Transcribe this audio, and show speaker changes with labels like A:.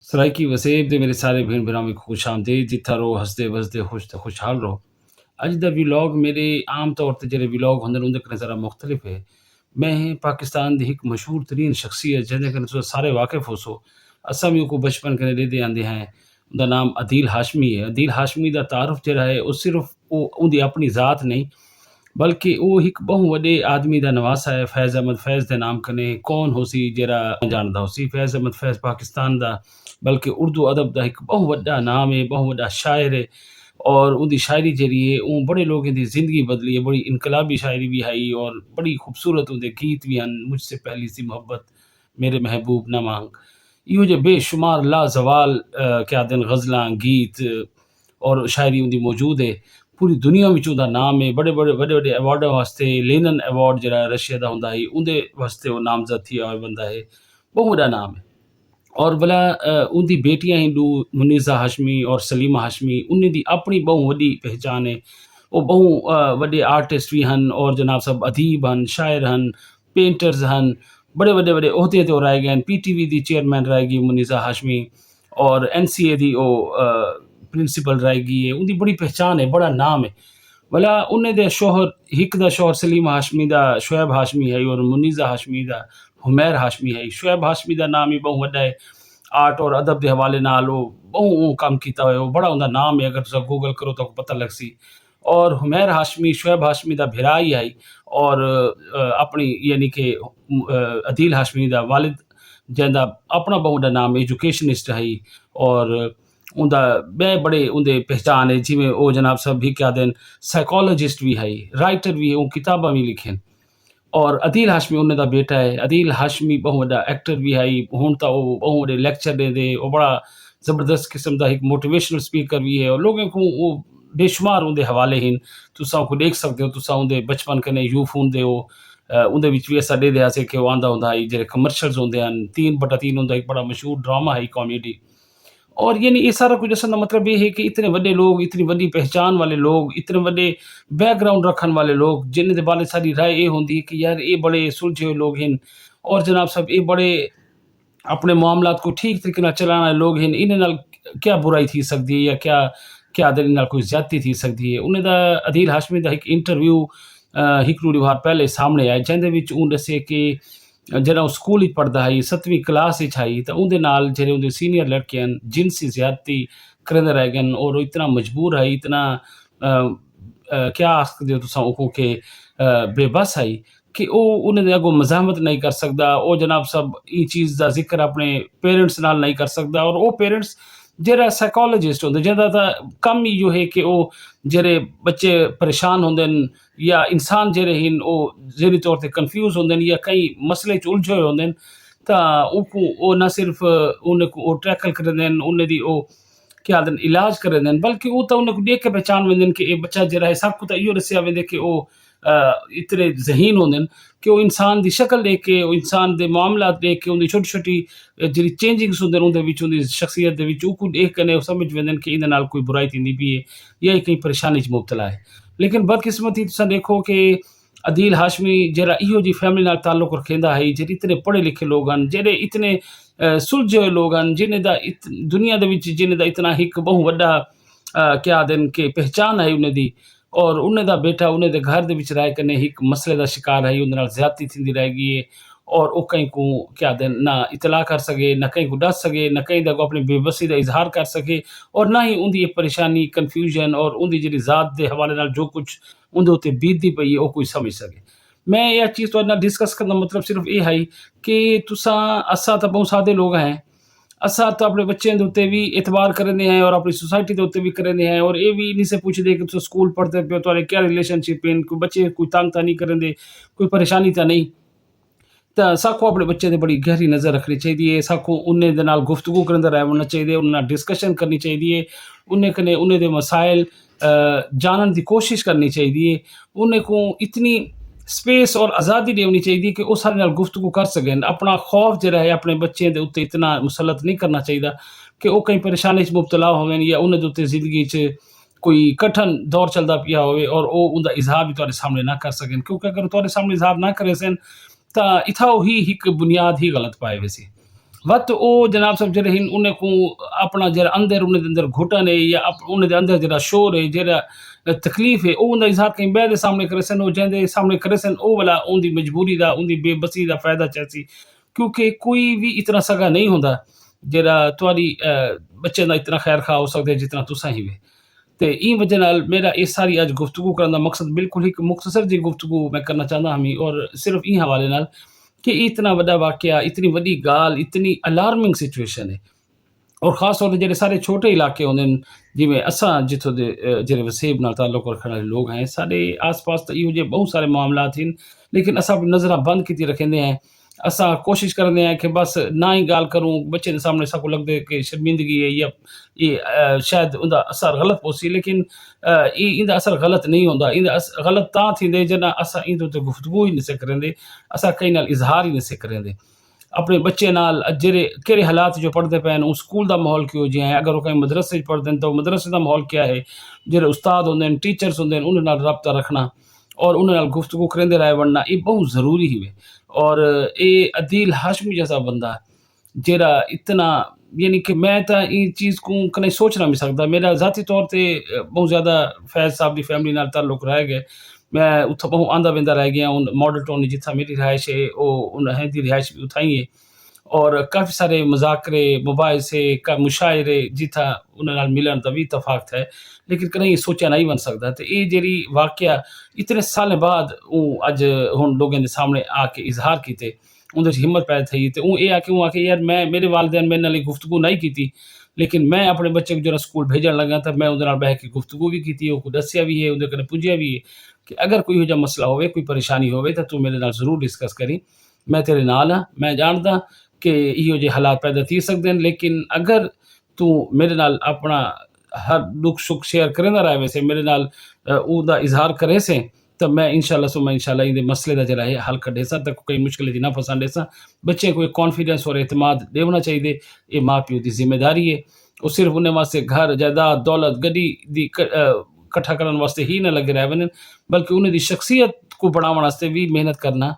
A: सराइकी वसेब दे मेरे सारे भैन भरावां को खुश आमदीद जित्था रहो हसदे वसदे खुश ते खुशहाल रहो। अज दा व्लॉग मेरे आम तौर ते जेह्ड़े व्लॉग होंदे न उंदे कन्नै ज़रा मुख्तलिफ है। मैं पाकिस्तान दी इक मशहूर तरीन शख्सियत जिहदे कन्नै तुस सारे वाकिफ होसो। असां भी ओहको बचपन कन्नै लेदे आंदे हैं। उंदा नाम अदील हाशमी है। अदील हाशमी दा तारुफ जेह्ड़ा है ओह सिर्फ ओह उंदी अपनी ज़ात नहीं बल्कि वह एक बहु वड्डे आदमी का नवासा है। फैज़ अहमद फैज़ के नाम कने कौन होसी जरा जानदा होसी। फैज़ अहमद फैज़ पाकिस्तान का बल्कि उर्दू अदब का एक बहु वड्डा नाम है, बहु वड्डा शायर है। और उनकी शायरी जी है वो बड़े लोगों की ज़िंदगी बदली है। बड़ी इनकलाबी शायरी भी है और बड़ी खूबसूरत उनके गीत भी हैं। मुझसे पहली सी मोहब्बत, मेरे महबूब न मांग, इहो जे बेशुमार लाजवाल क्या दिन गज़लां गीत और शायरी उनकी मौजूद है। पूरी दुनिया में उनका नाम है। बड़े बड़े वड्डे वड्डे अवार्डों वास्ते लेनन अवार्ड जरा रशिया का होंदा है उनके वास्ते वो नामजद थी हुआ बंदा है। बहुत बड़ा नाम है। और भला उनकी बेटियां हैं दो, मुनीज़ा हाशमी और सलीमा हाशमी, उन्हें दी अपनी बहु वड्डी पहचान है। वो बहु वड्डे आर्टिस्ट भी हन और जनाब सब अदीब हन, शायर हन, पेंटर्स हन। बड़े वड्डे वड्डे ओहदे ते रह गए। PTV दी चेयरमैन रह गई मुनीज़ा हाशमी और NCA दी वो प्रिंसिपल रह गई है। उनकी बड़ी पहचान है, बड़ा नाम है। भला उन्हें दे शोहर हिक दा शोहर सलीमा हाशमी दा शुएब हाशमी है और मुनीज़ा हाशमी दा हुमैर हाशमी है। शुएब हाशमी का नाम ही बहु वड्डा है। आर्ट और अदब के हवाले नाल वो बहु काम किया हुआ है। बड़ा उनका नाम है, अगर तुम गूगल करो तो पता लग सी। और हुमैर हाशमी शुएब हाशमी का भिरा ही आई और अपनी यानी कि अदील हाशमी का वालिद जैदा अपना बहु वड्डा नाम एजुकेशनिस्ट है। और उनका बे बड़े उनके पहचान है जिमें वो जनाब सब भी क्या दिन साइकोलॉजिस्ट भी है, राइटर भी है, वो किताबा भी लिखें। और अदील हाशमी उन्हें बेटा है। अदील हाशमी बहु वड्डा एक्टर भी है। हुण तो वो बहु वड्डे लेक्चर देंदे, वो बड़ा ज़बरदस्त किस्म का एक मोटिवेशनल स्पीकर भी है। और लोगों को वो बेशुमार उनके हवाले हैं। तुसां को देख सकते हो, तुसां उनके बचपन कने यू फोन दे उनदे विच भी असां ॾेदे आसे कि वो आंदा हुंदा है जेह्ड़े कमर्शियल्स होंदे हन। 3/3 उनका एक बड़ा मशहूर ड्रामा है कॉमेडी। और यानी ये सारा कुछ दस्सण दा मतलब ये है कि इतने बड़े लोग, इतनी बड़ी पहचान वाले लोग, इतने बड़े बैकग्राउंड रखने वाले लोग, जिन्हें दे बारे सारी राय ये होंदी है कि यार ये बड़े सुलझे हुए लोग हैं और जनाब साहब ये बड़े अपने मामलात को ठीक तरीके नाल चलाने वाले लोग हैं। इन्हें नाल क्या बुराई थी सकती है या क्या क्या इहदे नाल कोई ज़्यादती थी सकती है। उन्हें दा अदील हाशमी दा एक इंटरव्यू हिक दो बार पहले सामने आया जिहदे विच उन दस्से कि जरा स्कूल विच पढ़दा है 7वीं क्लास विच आई तो उनदे नाल जेह्ड़े उनदे सीनियर लड़के हैं जिनसी ज़्यादती करदे रह गए और वो इतना मजबूर है, इतना क्या आखदे हो तुसां ओको कि बेबस है कि वो उन्हें दे अगों मज़ाहमत नहीं कर सकदा। वो जनाब सब ई चीज़ दा ज़िक्र अपने पेरेंट्स नाल नहीं कर सकदा। और वो पेरेंट्स जेह्ड़ा साइकोलॉजिस्ट होंदे जिहदा तां कम ही इहो है कि वो जेह्ड़े बच्चे परेशान होंदे न या इंसान जेह्ड़े हैं वो ज़हनी तौर ते कन्फ्यूज़ होंदे न या कई मसले च उलझे होए होंदे न तां उनको वो ना सिर्फ उन्हें को वो टैकल करदे न, उन्हें दी वो क्या आखदे न इलाज करदे न, बल्कि वो तो उन्हें को देख के पहचान वेंदे न कि ये बच्चा जेह्ड़ा है सब को तो इहो दस्सेआ वेंदे कि वो इतने ज़हीन होंदे न कि वो इंसान दी शक्ल देख के, वो इंसान दे मामलात देख के, उनदी छोटी-छोटी जेह्ड़ी चेंजिंग्स होंदे न उंदे विच उंदी शख्सियत दे विच उको देख कन्नै वो समझ वेंदे न कि इहदे नाल कोई बुराई थींदी पई है या एह् कहीं परेशानी च मुब्तला है। लेकिन बदकिस्मती तुसां देखो कि अदील हाशमी जेह्ड़ा इहो जी फैमिली नाल ताल्लुक रखिंदा है, जेह्ड़े इतने पढ़े लिखे लोग हन, जेह्ड़े इतने सुलझे होए लोग हन, जिन्हें दा दुनिया दे विच जिन्हें दा इतना इक बहु वड्डा क्या आखदे न कि पहचान है उन्हें दी। और उन्हें दा बेटा उन्हें दे घर दे विच रह कन्नै इक मसले दा शिकार है, उंदे नाल ज़्यादती थींदी रह गई है। और वो कहीं को क्या आखदे न ना इतला कर सके, ना कहीं को दस सके, ना कहीं दा अपनी बेबसी दा इज़हार कर सके और ना ही उनदी ये परेशानी, कन्फ्यूजन और उनदी जेह्ड़ी ज़ात दे हवाले नाल जो कुछ उंदे उत्ते बीतदी पई है वो कोई समझ सके। मैं यह चीज़ तुहाडे नाल डिस्कस करने दा मतलब सिर्फ ये है कि तुसां असां तां बहुत सादे लोग हैं। असां तो अपने बच्चों के उत्ते भी एतबार करते हैं और अपनी सोसाइटी के उत्ते भी करते हैं। और ये भी नहीं से पूछते कि तुम स्कूल पढ़ते पे हो, तुम्हारे क्या रिलेशनशिप हैं, कोई बच्चे कोई तंग तो नहीं करेंगे, कोई परेशानी तो नहीं। तो साखो अपने बच्चे ते बड़ी गहरी नज़र रखनी चाहिए। साखो उन्हें दे नाल गुफ्तगू करंदे रहना चाहिए, उन्हें नाल डिस्कशन करनी चाहिए, उन्हें कन्नै उन्हें दे मसाइल जानने की कोशिश करनी चाहिए। उन्हें को इतनी स्पेस और आज़ादी देनी चाहिए कि वो सारे नाल गुफ्तगू कर सकें। अपना खौफ जो है अपने बच्चों के उत्ते इतना मुसलत नहीं करना चाहिए कि वो कहीं परेशानी च मुबतला होवें या उन्हें दे उत्ते ज़िंदगी च कोई कठिन दौर चलता पिया होवे और वो उनका इजहार भी तुहाडे सामने ना कर सकें। क्योंकि अगर तुहाडे सामने इजहार ना करे सन तो इथा ही एक बुनियाद ही गलत पाए वैसी। वत ਉਹ जनाब साहब ਜਿਹੜੇ ਹਨ ਉਹਨੇ ਕੋ ਆਪਣਾ ਜਿਹੜਾ ਅੰਦਰ ਉਹਨੇ ਦੇ ਅੰਦਰ ਘੁਟਨ ਹੈ ਜਾਂ ਉਹਨੇ ਦੇ ਅੰਦਰ ਜਿਹੜਾ ਸ਼ੋਰ ਹੈ ਜਿਹੜਾ ਤਕਲੀਫ ਹੈ ਉਹ ਉਹਦਾ ਇਜ਼ਹਾਰ ਕਈ ਬਹਿ ਦੇ ਸਾਹਮਣੇ करे सन ਉਹ ਜਿਹਦੇ ਸਾਹਮਣੇ करे सन ਉਹ ਵਾਲਾ ਉਹਦੀ ਮਜਬੂਰੀ ਦਾ ਉਹਦੀ ਬੇਬਸੀ ਦਾ ਫਾਇਦਾ ਚਾਹੀ ਕਿਉਂਕਿ ਕੋਈ ਵੀ ਇਤਨਾ ਸਗਾ ਨਹੀਂ ਹੁੰਦਾ ਜਿਹੜਾ ਤੁਹਾਡੀ ਬੱਚੇ ਦਾ ਇਤਨਾ ਖੈਰ ਖਾ ਹੋ ਸਕਦਾ ਜਿਤਨਾ ਤੁਸੀਂ ਹੀ ਵੇ ਤੇ ਇਹ ਵਜ੍ਹਾ ਨਾਲ ਮੇਰਾ ਇਹ ਸਾਰੀ ਅੱਜ ਗੁਫ਼ਤਗੂ ਕਰਨ ਦਾ ਮਕਸਦ ਬਿਲਕੁਲ ਇੱਕ ਮੁਖਤਸਰ ਜੀ ਗੁਫ਼ਤਗੂ ਮੈਂ ਕਰਨਾ ਚਾਹੁੰਦਾ ਹਾਂ ਔਰ ਸਿਰਫ ਇਹ ਹਵਾਲੇ ਨਾਲ कि इतना वड्डा वाकया इतनी वड्डी गाल इतनी अलार्मिंग सिचुएशन है और खास तौर पर जेह्ड़े सारे छोटे इलाके होंदे न जिवें असां जित्थों दे जेह्ड़े वसेब नाल ताल्लुक रखण वाले लोग हैं साढ़े आस पास तो इहो जेह् बहुत सारे मामलात हन लेकिन असां अपनी नज़रां बंद कीती रखिंदे हैं असां कोशिश करदे हैं कि बस ना ही गाल करूं बच्चे दे सामने साकू लगदे कि शर्मिंदगी है या ये शायद उंदा असर गलत पोसी लेकिन इंदा असर गलत नहीं होंदा इंदा गलत तां थींदे जना असां इंदे ते गुफ्तगू ही नहीं से करेंदे असां कई नाल इज़हार ही नहीं से करेंदे अपने बच्चे नाल जेह्ड़े केह्ड़े हालात जो पढ़दे पे न स्कूल दा माहौल किहो जिहा है अगर वो कहीं मदरसे च पढ़दे न तो मदरसे दा माहौल क्या है जेह्ड़े उस्ताद होंदे न टीचर्स होंदे न उंदे नाल राबता रखना और उन्हें नाल गुफ्तगू करेंदे रहे बनना ये बहुत ज़रूरी ही वे और ये अदील हाशमी जैसा बंदा जेड़ा इतना यानी कि मैं तो ये चीज़ को कहीं सोच ना भी सकता मेरा ज़ाती तौर पे बहुत ज़्यादा फैज़ साहब की फैमिली नाल ताल्लुक रह गए मैं उत्थों बहुत आंदा वेंदा रह गया हूँ मॉडल टाउन जितना मेरी रिहाइश है वो उन्हें दी रिहाइश भी उठाई है और काफ़ी सारे मुज़ाकरे मुबाहिसे का मुशायरे जिथा उन्हें नाल मिलन दा भी इतफाक है लेकिन कहीं सोचा नहीं बन सकता तो ये जेह्ड़ी वाकया इतने सालें बाद अज हुण लोगों के सामने आके इजहार किते उंदे च हिम्मत पैदा थी तो ये आके आके यार मैं मेरे वालदैन मेरे नाल गुफ्तगू नहीं की लेकिन मैं अपने बच्चे को जो स्कूल भेजन लगा तो मैं उहदे नाल बह के गुफ्तगू भी की वो दस्सिया भी है उहदे कन्नै पुज्जिया भी है कि अगर कोई इहो मसला होवे कोई परेशानी होवे तो तू मेरे नाल ज़रूर डिस्कस करी मैं तेरे नाल हाँ मैं जानदा कि इहो जे हालात पैदा थी सकते हैं लेकिन अगर तू मेरे नाल अपना हर दुख सुख शेयर करेंदा रहे वैसे मेरे नाल उहदा इजहार करे से तो मैं इंशाल्लाह इंदे मसले का जरा हल कढे सा तो कोई मुश्किल ना फसांडे सा बच्चे को एक कॉन्फिडेंस और एतमाद देना चाहिए ये माँ प्यो की जिम्मेदारी है वो सिर्फ उन्हें वास्ते घर जायदाद दौलत गड्डी दी कट्ठा करने वास्ते ही ना लगे रह वञनि बल्कि उन्हें दी शख्सियत को बढ़ाने वास्ते भी मेहनत करना